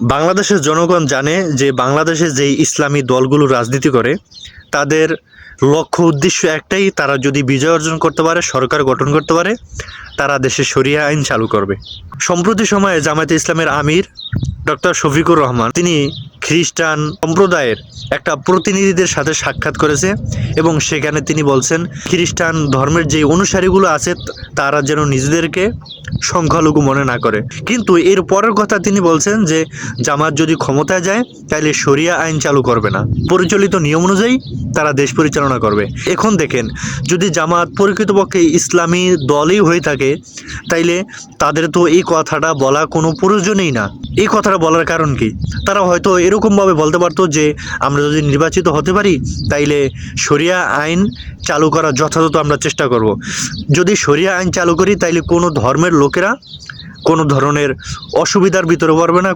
বাংলাদেশের জনগণ জানে যে বাংলাদেশে যেই ইসলামী দলগুলো রাজনীতি করে তাদের লক্ষ্য উদ্দেশ্য একটাই, তারা যদি বিজয় অর্জন করতে পারে, সরকার গঠন করতে পারে, তারা দেশে শরিয়া আইন চালু করবে। সম্প্রতি সময়ে জামায়াতে ইসলামের আমির ডক্টর শফিকুর রহমান তিনি খ্রিস্টান সম্প্রদায়ের একটা প্রতিনিধিদের সাথে সাক্ষাৎ করেছে এবং সেখানে তিনি বলছেন খ্রিস্টান ধর্মের যে অনুসারীগুলো আছে তারা যেন নিজেদেরকে সংখ্যালঘু মনে না করে। কিন্তু এর পরের কথা তিনি বলছেন যে জামাত যদি ক্ষমতায় যায় তাহলে শরিয়া আইন চালু করবে না, পরিচালিত নিয়ম অনুযায়ী তারা দেশ পরিচালনা করবে। এখন দেখেন, যদি জামাত প্রকৃতপক্ষে ইসলামী দলই হয়ে থাকে তাইলে তাদের তো এই কথাটা বলা কোনো প্রয়োজনই না। এই কথাটা বলার কারণ কি? তারা হয়তো এরকমভাবে বলতে পারতো যে আমরা যদি নির্বাচিত হতে পারি তাইলে শরিয়া আইন চালু করার যথাযথ আমরা চেষ্টা করব। যদি শরিয়া আইন চালু করি তাইলে কোনো ধর্মের লোকেরা কোনো ধরনের অসুবিধার ভিতরে পড়বে না।